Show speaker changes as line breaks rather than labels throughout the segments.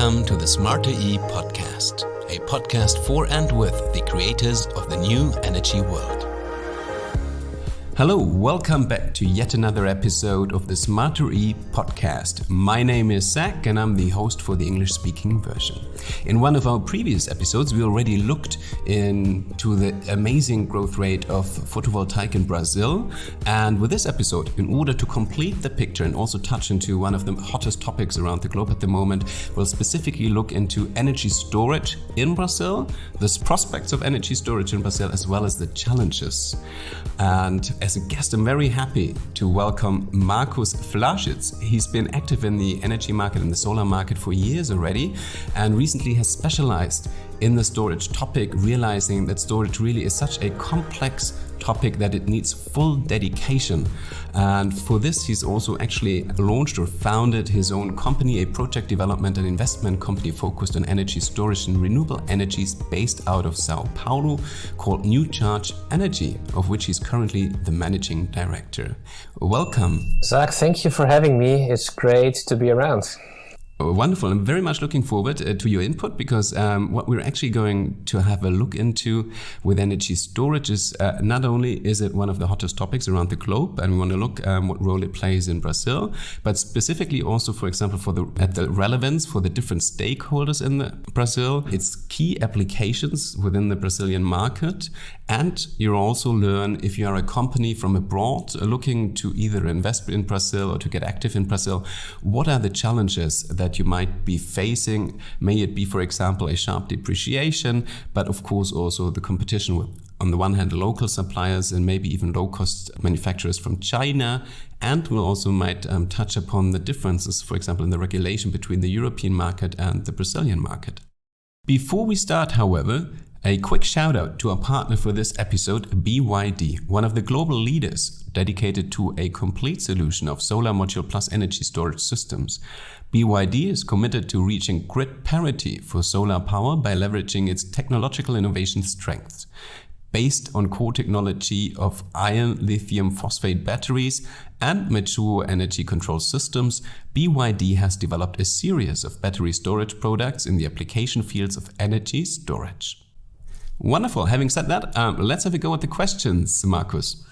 Welcome to the Smarter E podcast, a podcast for and with the creators of the new energy world. Hello, welcome back to yet another episode of the Smarter E podcast. My name is Zach and I'm the host for the English-speaking version. In one of our previous episodes, we already looked into the amazing growth rate of photovoltaic in Brazil. And with this episode, in order to complete the picture and also touch into one of the hottest topics around the globe at the moment, we'll specifically look into energy storage in Brazil, the prospects of energy storage in Brazil, as well as the challenges. And as a guest, I'm very happy to welcome Markus Vlasits. He's been active in the energy market and the solar market for years already, and recently has specialized in the storage topic, realizing that storage really is such a complex topic that it needs full dedication. And for this, he's also actually launched or founded his own company, a project development and investment company focused on energy storage and renewable energies based out of Sao Paulo, called NewCharge Energy, of which he's currently the managing director. Welcome.
Zach, thank you for having me. It's great to be around.
Wonderful. I'm very much looking forward to your input because what we're actually going to have a look into with energy storage is not only is it one of the hottest topics around the globe, and we want to look what role it plays in Brazil, but specifically also, for example, at the relevance for the different stakeholders in Brazil, its key applications within the Brazilian market. And you'll also learn if you are a company from abroad looking to either invest in Brazil or to get active in Brazil, what are the challenges that you might be facing? May it be, for example, a sharp depreciation, but of course also the competition with, on the one hand, local suppliers and maybe even low-cost manufacturers from China. And we'll also might touch upon the differences, for example, in the regulation between the European market and the Brazilian market. Before we start, however, a quick shout out to our partner for this episode, BYD, one of the global leaders dedicated to a complete solution of solar module plus energy storage systems. BYD is committed to reaching grid parity for solar power by leveraging its technological innovation strengths. Based on core technology of iron lithium phosphate batteries and mature energy control systems, BYD has developed a series of battery storage products in the application fields of energy storage. Wonderful. Having said that, let's have a go at the questions, Markus.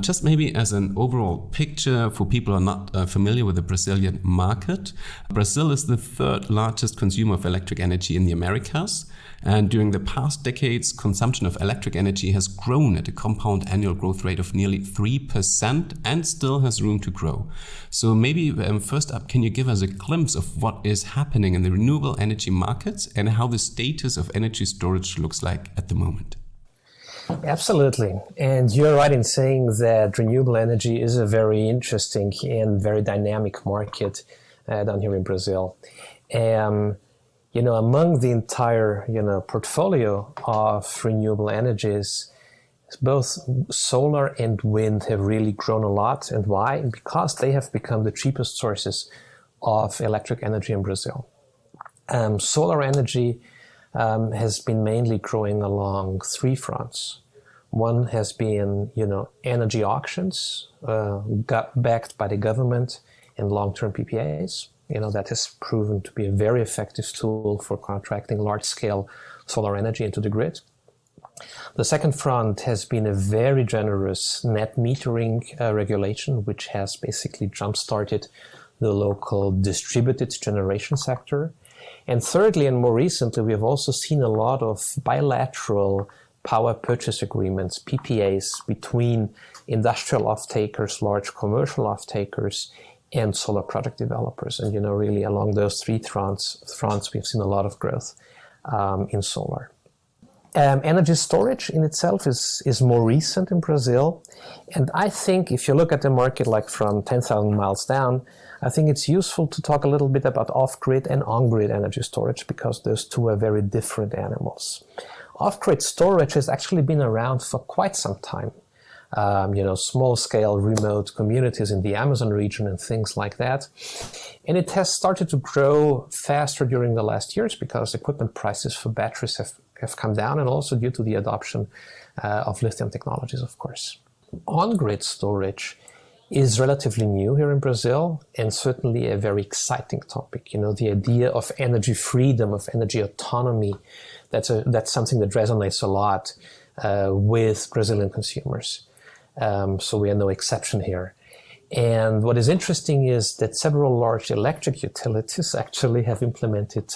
Just maybe as an overall picture for people who are not familiar with the Brazilian market, Brazil is the third largest consumer of electric energy in the Americas. And during the past decades, consumption of electric energy has grown at a compound annual growth rate of nearly 3% and still has room to grow. So maybe first up, can you give us a glimpse of what is happening in the renewable energy markets and how the status of energy storage looks like at the moment?
Absolutely. And you're right in saying that renewable energy is a very interesting and very dynamic market down here in Brazil. Among the entire, portfolio of renewable energies, both solar and wind have really grown a lot. And why? Because they have become the cheapest sources of electric energy in Brazil. Solar energy has been mainly growing along three fronts. One has been, energy auctions backed by the government and long-term PPAs. That has proven to be a very effective tool for contracting large-scale solar energy into the grid. The second front has been a very generous net metering regulation, which has basically jump-started the local distributed generation sector. And thirdly, and more recently, we have also seen a lot of bilateral power purchase agreements, PPAs, between industrial off-takers, large commercial off-takers, and solar project developers. And, really along those three fronts, we've seen a lot of growth in solar. Energy storage in itself is more recent in Brazil. And I think if you look at the market like from 10,000 miles down, I think it's useful to talk a little bit about off-grid and on-grid energy storage because those two are very different animals. Off-grid storage has actually been around for quite some time. Small-scale remote communities in the Amazon region and things like that. And it has started to grow faster during the last years because equipment prices for batteries have come down and also due to the adoption of lithium technologies, of course. On-grid storage is relatively new here in Brazil, and certainly a very exciting topic. The idea of energy freedom, of energy autonomy, that's something that resonates a lot with Brazilian consumers. So we are no exception here. And what is interesting is that several large electric utilities actually have implemented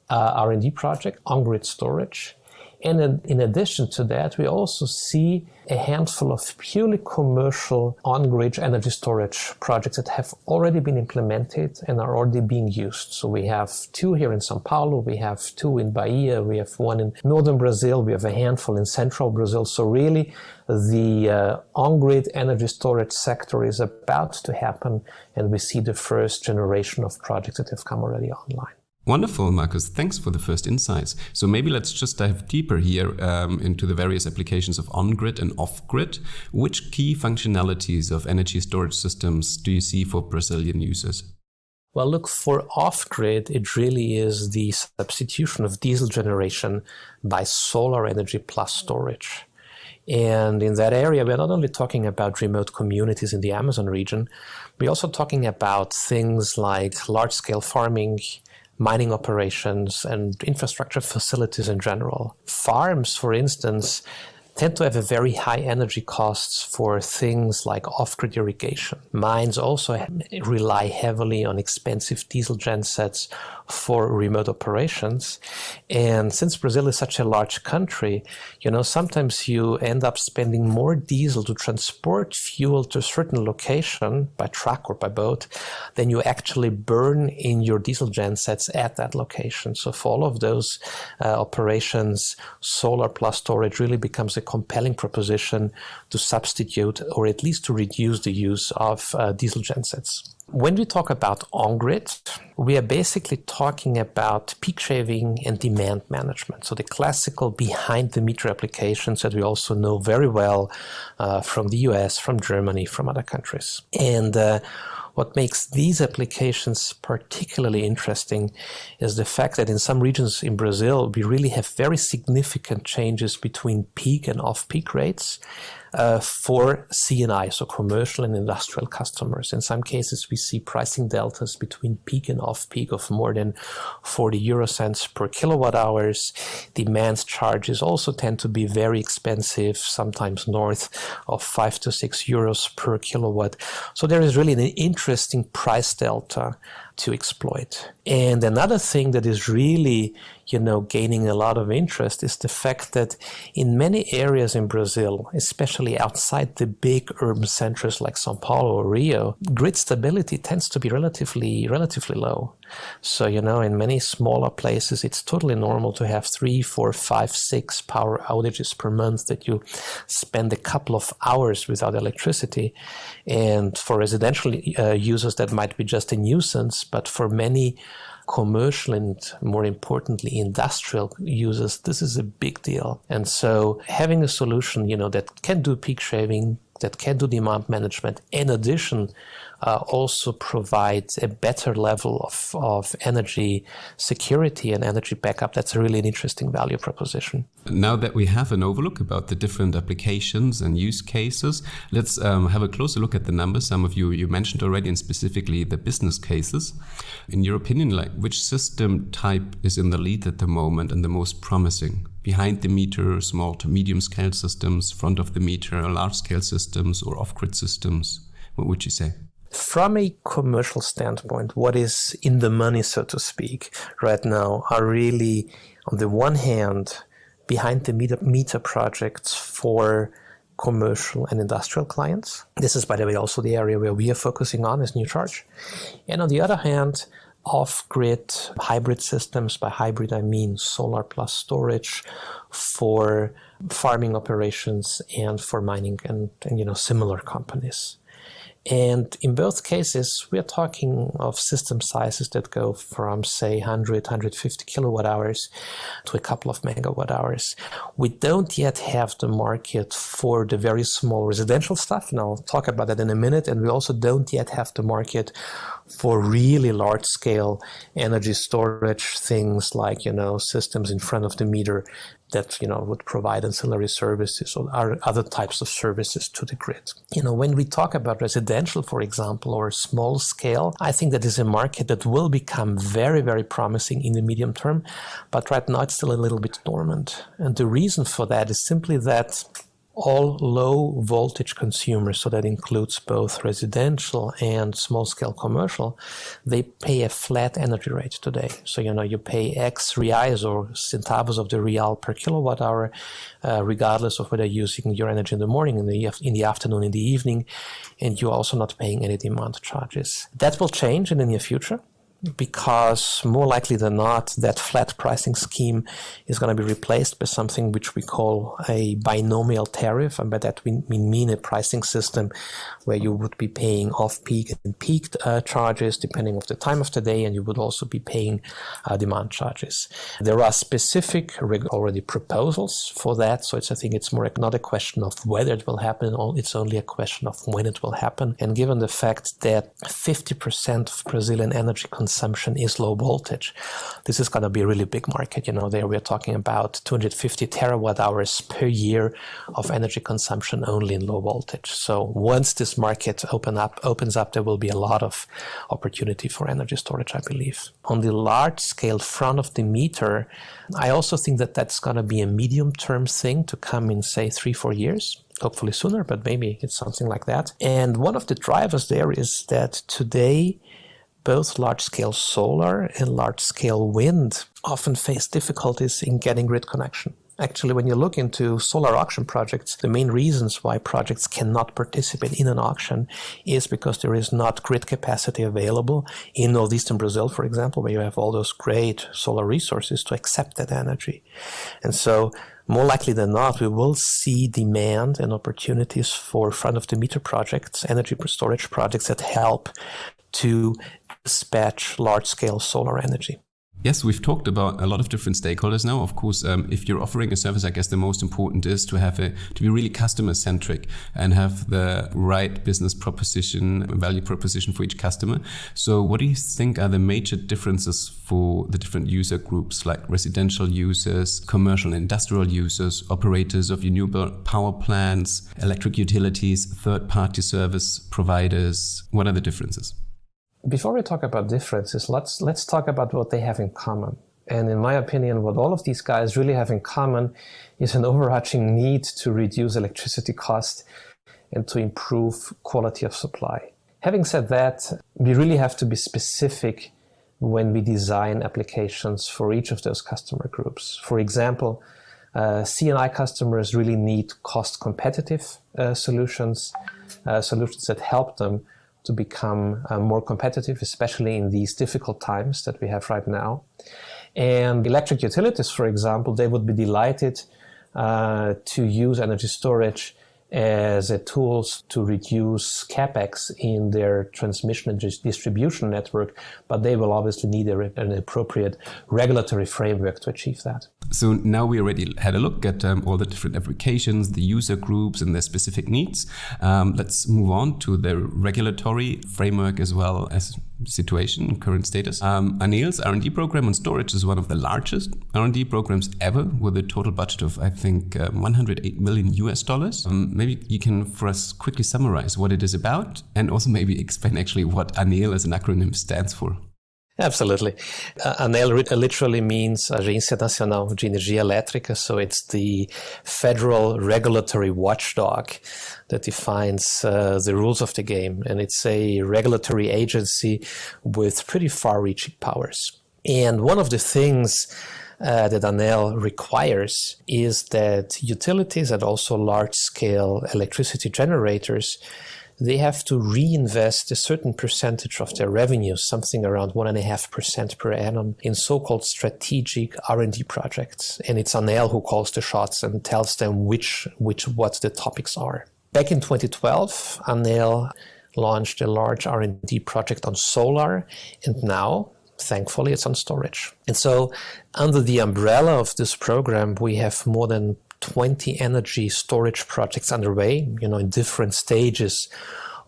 R&D project on-grid storage. And in addition to that, we also see a handful of purely commercial on-grid energy storage projects that have already been implemented and are already being used. So we have 2 here in São Paulo, we have 2 in Bahia, we have 1 in northern Brazil, we have a handful in central Brazil. So really, the on-grid energy storage sector is about to happen, and we see the first generation of projects that have come already online.
Wonderful, Markus. Thanks for the first insights. So maybe let's just dive deeper here into the various applications of on-grid and off-grid. Which key functionalities of energy storage systems do you see for Brazilian users?
Well, look, for off-grid, it really is the substitution of diesel generation by solar energy plus storage. And in that area, we're not only talking about remote communities in the Amazon region, we're also talking about things like large-scale farming, mining operations, and infrastructure facilities in general. Farms, for instance, tend to have a very high energy costs for things like off-grid irrigation. Mines also rely heavily on expensive diesel gensets for remote operations. And since Brazil is such a large country, sometimes you end up spending more diesel to transport fuel to a certain location by truck or by boat than you actually burn in your diesel gensets at that location. So for all of those operations, solar plus storage really becomes a compelling proposition to substitute or at least to reduce the use of diesel gensets. When we talk about on-grid, we are basically talking about peak shaving and demand management. So the classical behind-the-meter applications that we also know very well from the US, from Germany, from other countries. And what makes these applications particularly interesting is the fact that in some regions in Brazil, we really have very significant changes between peak and off-peak rates for C&I, so commercial and industrial customers. In some cases, we see pricing deltas between peak and off-peak of more than 40 euro cents per kilowatt hours. Demand charges also tend to be very expensive, sometimes north of 5 to 6 euros per kilowatt. So there is really an interesting price delta to exploit. And another thing that is really, gaining a lot of interest is the fact that in many areas in Brazil, especially outside the big urban centers like São Paulo or Rio, grid stability tends to be relatively low. So, in many smaller places, it's totally normal to have 3, 4, 5, 6 power outages per month that you spend a couple of hours without electricity. And for residential users, that might be just a nuisance, but for many commercial and, more importantly, industrial users, this is a big deal. And so having a solution, that can do peak shaving, that can do demand management, in addition, also provides a better level of energy security and energy backup. That's really an interesting value proposition.
Now that we have an overlook about the different applications and use cases, let's have a closer look at the numbers. Some of you mentioned already, and specifically the business cases. In your opinion, which system type is in the lead at the moment and the most promising? Behind the meter, small to medium scale systems, front of the meter, large scale systems, or off-grid systems? What would you say?
From a commercial standpoint, what is in the money, so to speak, right now are really, on the one hand, behind the meter projects for commercial and industrial clients. This is, by the way, also the area where we are focusing on as NewCharge. And on the other hand, off-grid hybrid systems. By hybrid, I mean solar plus storage for farming operations and for mining and similar companies. And in both cases, we are talking of system sizes that go from, say, 100, 150 kilowatt hours to a couple of megawatt hours. We don't yet have the market for the very small residential stuff, and I'll talk about that in a minute. And we also don't yet have the market for really large-scale energy storage, things like, systems in front of the meter, that would provide ancillary services or other types of services to the grid. When we talk about residential, for example, or small scale, I think that is a market that will become very, very promising in the medium term, but right now it's still a little bit dormant. And the reason for that is simply that all low voltage consumers, so that includes both residential and small scale commercial, they pay a flat energy rate today. So, you pay X reais or centavos of the real per kilowatt hour, regardless of whether you're using your energy in the morning, in the afternoon, in the evening, and you're also not paying any demand charges. That will change in the near future, because more likely than not, that flat pricing scheme is going to be replaced by something which we call a binomial tariff. And by that we mean a pricing system where you would be paying off-peak and peaked charges depending on the time of the day, and you would also be paying demand charges. There are specific already proposals for that, so I think it's more not a question of whether it will happen, it's only a question of when it will happen. And given the fact that 50% of Brazilian energy consumption is low voltage, this is going to be a really big market. There we're talking about 250 terawatt hours per year of energy consumption only in low voltage. So once this market opens up, there will be a lot of opportunity for energy storage, I believe. On the large scale front of the meter, I also think that that's going to be a medium term thing to come in, say, 3-4 years. Hopefully sooner, but maybe it's something like that. And one of the drivers there is that today, both large-scale solar and large-scale wind often face difficulties in getting grid connection. Actually, when you look into solar auction projects, the main reasons why projects cannot participate in an auction is because there is not grid capacity available in northeastern Brazil, for example, where you have all those great solar resources to accept that energy. And so, more likely than not, we will see demand and opportunities for front-of-the-meter projects, energy storage projects that help to dispatch large-scale solar energy.
Yes, we've talked about a lot of different stakeholders now. Of course, if you're offering a service, I guess the most important is to be really customer-centric and have the right business proposition, value proposition for each customer. So what do you think are the major differences for the different user groups, like residential users, commercial and industrial users, operators of renewable power plants, electric utilities, third-party service providers? What are the differences?
Before we talk about differences, let's talk about what they have in common. And in my opinion, what all of these guys really have in common is an overarching need to reduce electricity cost and to improve quality of supply. Having said that, we really have to be specific when we design applications for each of those customer groups. For example, C&I customers really need cost-competitive solutions that help them to become more competitive, especially in these difficult times that we have right now. And electric utilities, for example, they would be delighted to use energy storage as a tool to reduce capex in their transmission and distribution network, but they will obviously need an appropriate regulatory framework to achieve that.
So now we already had a look at all the different applications, the user groups and their specific needs. Let's move on to the regulatory framework as well as situation, current status. Anil's R&D program on storage is one of the largest R&D programs ever, with a total budget of, I think, $108 million. Maybe you can, for us, quickly summarize what it is about, and also maybe explain actually what Anil as an acronym stands for.
Absolutely. ANEEL literally means Agência Nacional de Energia Elétrica, so it's the federal regulatory watchdog that defines the rules of the game, and it's a regulatory agency with pretty far-reaching powers. And one of the things that ANEEL requires is that utilities and also large-scale electricity generators, they have to reinvest a certain percentage of their revenue, something around 1.5% per annum, in so-called strategic R&D projects. And it's ANEEL who calls the shots and tells them what the topics are. Back in 2012, ANEEL launched a large R&D project on solar, and now, thankfully, it's on storage. And so, under the umbrella of this program, we have more than 20 energy storage projects underway, in different stages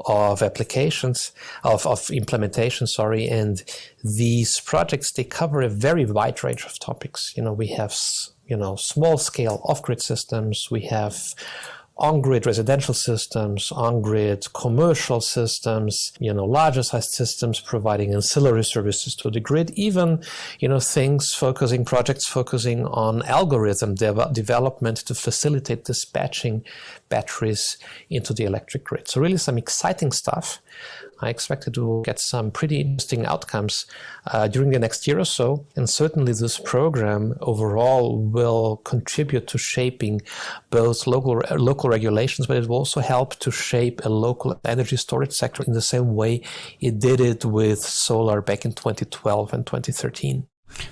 of implementation, and these projects, they cover a very wide range of topics. We have small-scale off-grid systems. We have on-grid residential systems, on-grid commercial systems, larger-sized systems providing ancillary services to the grid, even, projects focusing on algorithm development to facilitate dispatching batteries into the electric grid. So really some exciting stuff. I expect that we will get some pretty interesting outcomes during the next year or so. And certainly this program overall will contribute to shaping both local regulations, but it will also help to shape a local energy storage sector in the same way it did it with solar back in 2012 and 2013.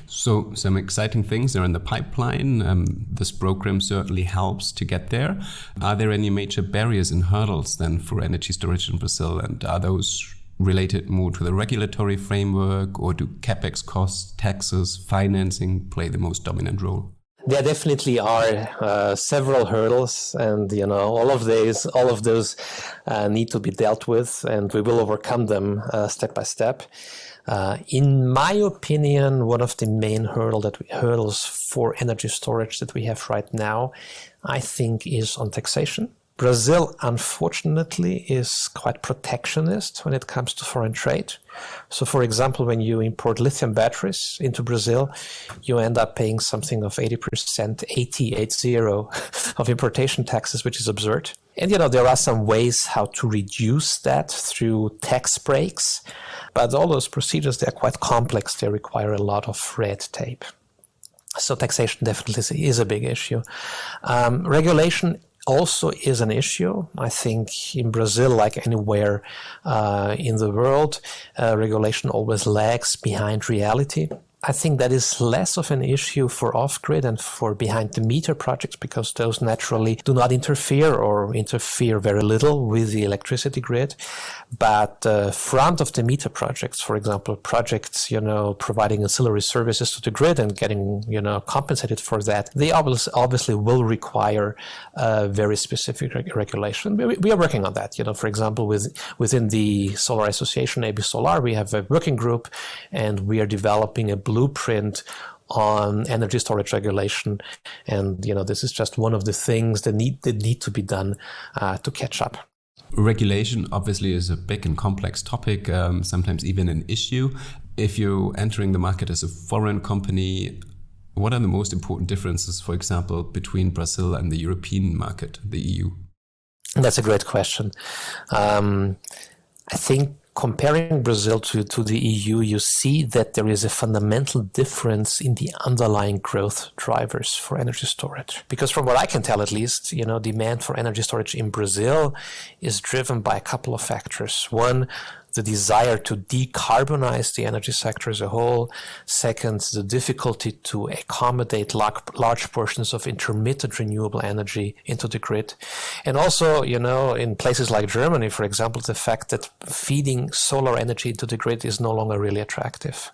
So some exciting things are in the pipeline. This program certainly helps to get there. Are there any major barriers and hurdles then for energy storage in Brazil? And are those related more to the regulatory framework, or do capex costs, taxes, financing play the most dominant role?
There definitely are several hurdles, and all of those need to be dealt with, and we will overcome them step by step. In my opinion, one of the main hurdles for energy storage that we have right now, I think, is on taxation. Brazil, unfortunately, is quite protectionist when it comes to foreign trade. So, for example, when you import lithium batteries into Brazil, you end up paying something of 80% of importation taxes, which is absurd. And, there are some ways how to reduce that through tax breaks. But all those procedures, they're quite complex. They require a lot of red tape. So taxation definitely is a big issue. Regulation also is an issue. I think in Brazil, like anywhere in the world, regulation always lags behind reality. I think that is less of an issue for off-grid and for behind-the-meter projects, because those naturally do not interfere or interfere very little with the electricity grid. But front-of-the-meter projects, for example, projects, providing ancillary services to the grid and getting, compensated for that, they obviously will require very specific regulation. We are working on that. For example, within the Solar Association, AB Solar, we have a working group, and we are developing a blueprint on energy storage regulation, and this is just one of the things that need to be done to catch up.
Regulation obviously is a big and complex topic, sometimes even an issue. If you're entering the market as a foreign company, what are the most important differences, for example, between Brazil and the European market, the EU?
That's a great question. I think comparing Brazil to the EU, you see that there is a fundamental difference in the underlying growth drivers for energy storage. Because from what I can tell, at least, demand for energy storage in Brazil is driven by a couple of factors. One, the desire to decarbonize the energy sector as a whole. Second, the difficulty to accommodate large portions of intermittent renewable energy into the grid. And also, in places like Germany, for example, the fact that feeding solar energy into the grid is no longer really attractive.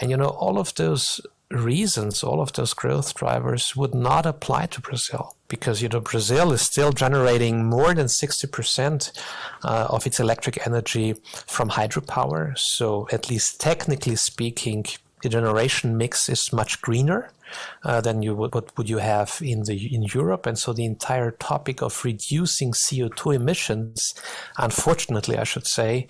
And, all of those reasons, all of those growth drivers would not apply to Brazil, because Brazil is still generating more than 60% of its electric energy from hydropower. So at least technically speaking, the generation mix is much greener than what would you have in Europe. And so the entire topic of reducing CO2 emissions, unfortunately, I should say,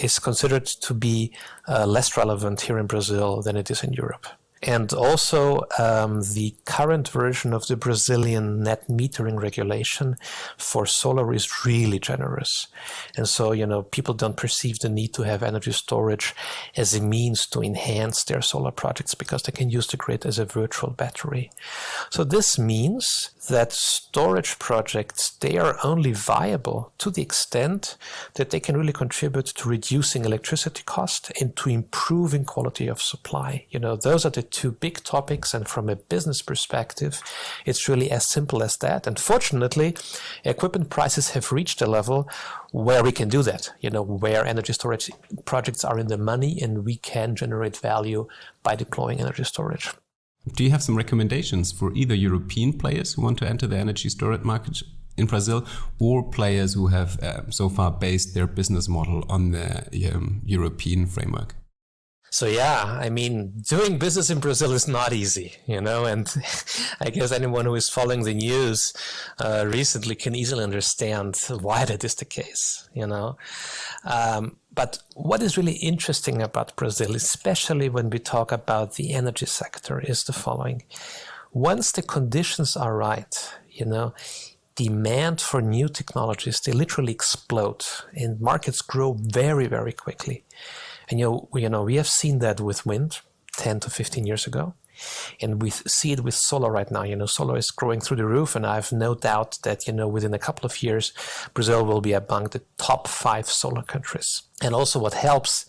is considered to be less relevant here in Brazil than it is in Europe. And also, the current version of the Brazilian net metering regulation for solar is really generous. And so, people don't perceive the need to have energy storage as a means to enhance their solar projects, because they can use the grid as a virtual battery. So this means that storage projects, they are only viable to the extent that they can really contribute to reducing electricity cost and to improving quality of supply. Those are the two big topics, and from a business perspective, it's really as simple as that. And fortunately, equipment prices have reached a level where we can do that, where energy storage projects are in the money and we can generate value by deploying energy storage.
Do you have some recommendations for either European players who want to enter the energy storage market in Brazil, or players who have so far based their business model on the European framework?
So yeah, I mean, doing business in Brazil is not easy, and I guess anyone who is following the news recently can easily understand why that is the case, But what is really interesting about Brazil, especially when we talk about the energy sector, is the following. Once the conditions are right, demand for new technologies, they literally explode and markets grow very, very quickly. And we have seen that with wind 10 to 15 years ago. And we see it with solar right now. Solar is growing through the roof, and I have no doubt that, within a couple of years, Brazil will be among the top 5 solar countries. And also what helps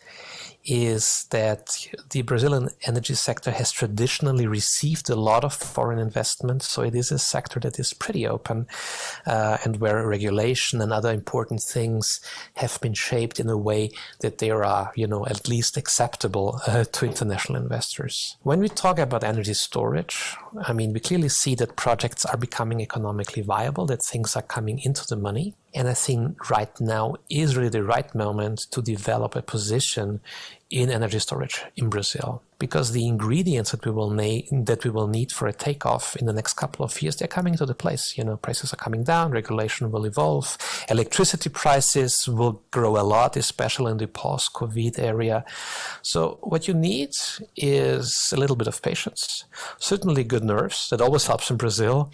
is that the Brazilian energy sector has traditionally received a lot of foreign investment. So it is a sector that is pretty open and where regulation and other important things have been shaped in a way that they are, at least acceptable to international investors. When we talk about energy storage, we clearly see that projects are becoming economically viable, that things are coming into the money. And I think right now is really the right moment to develop a position in energy storage in Brazil, because the ingredients that we will need for a takeoff in the next couple of years, they're coming into the place. Prices are coming down, regulation will evolve, electricity prices will grow a lot, especially in the post-COVID area. So what you need is a little bit of patience, certainly good nerves, that always helps in Brazil.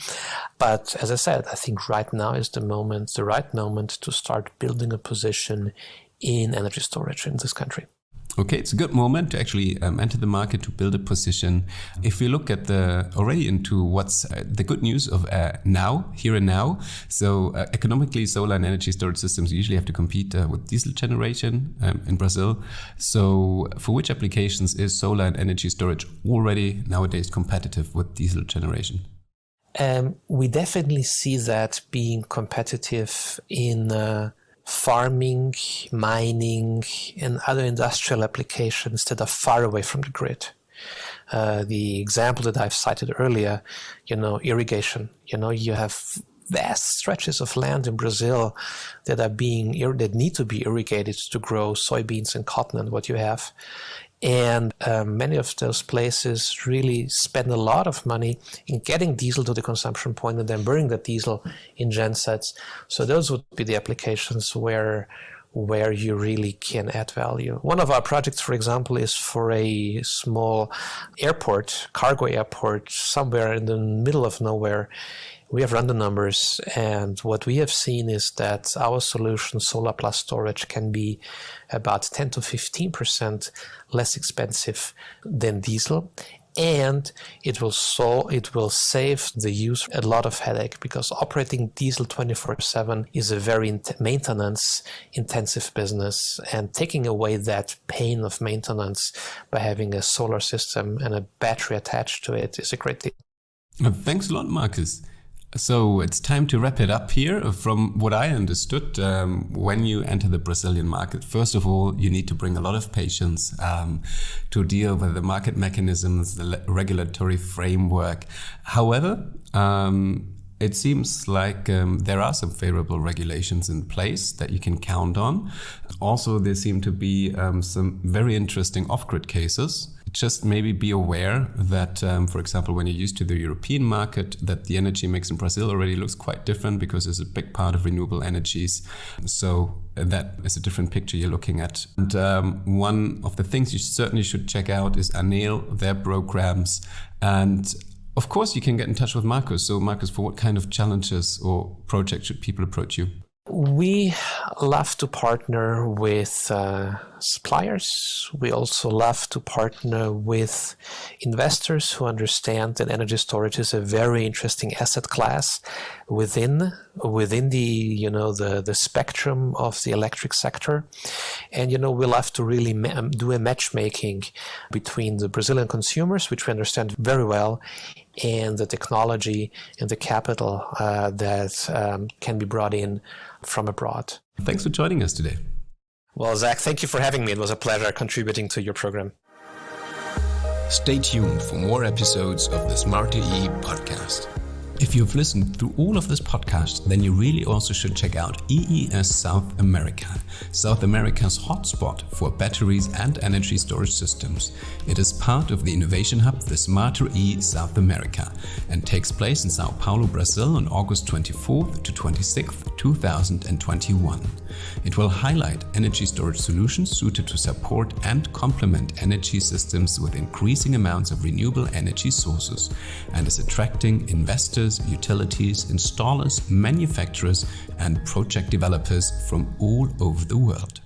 But as I said, I think right now is the right moment to start building a position in energy storage in this country.
Okay, it's a good moment to actually enter the market to build a position. If we look at already into what's the good news of now, here and now. So economically, solar and energy storage systems usually have to compete with diesel generation in Brazil. So for which applications is solar and energy storage already nowadays competitive with diesel generation?
We definitely see that being competitive in farming, mining, and other industrial applications that are far away from the grid. The example that I've cited earlier, irrigation. You have vast stretches of land in Brazil that need to be irrigated to grow soybeans and cotton and what you have. And many of those places really spend a lot of money in getting diesel to the consumption point and then burning that diesel in gensets. So those would be the applications where you really can add value. One of our projects, for example, is for a small airport, cargo airport, somewhere in the middle of nowhere. We have run the numbers, and what we have seen is that our solution, solar plus storage, can be about 10 to 15% less expensive than diesel. And it will save the user a lot of headache, because operating diesel 24/7 is a very maintenance-intensive business, and taking away that pain of maintenance by having a solar system and a battery attached to it is a great thing.
Thanks a lot, Markus. So it's time to wrap it up here. From what I understood, when you enter the Brazilian market, first of all, you need to bring a lot of patience to deal with the market mechanisms, the regulatory framework. However, it seems like there are some favorable regulations in place that you can count on. Also, there seem to be some very interesting off-grid cases. Just maybe be aware that, for example, when you're used to the European market, that the energy mix in Brazil already looks quite different, because there's a big part of renewable energies. So that is a different picture you're looking at. And one of the things you certainly should check out is ANEL, their programs. And of course, you can get in touch with Markus. So Markus, for what kind of challenges or projects should people approach you?
We love to partner with suppliers. We also love to partner with investors who understand that energy storage is a very interesting asset class within the spectrum of the electric sector. And we love to really do a matchmaking between the Brazilian consumers, which we understand very well, and the technology and the capital that can be brought in from abroad.
Thanks for joining us today.
Well, Zach, thank you for having me. It was a pleasure contributing to your program.
Stay tuned for more episodes of the Smarter E podcast. If you've listened through all of this podcast, then you really also should check out EES South America, South America's hotspot for batteries and energy storage systems. It is part of the innovation hub, the Smarter E South America, and takes place in Sao Paulo, Brazil on August 24th to 26th, 2021. It will highlight energy storage solutions suited to support and complement energy systems with increasing amounts of renewable energy sources, and is attracting investors, utilities, installers, manufacturers, and project developers from all over the world.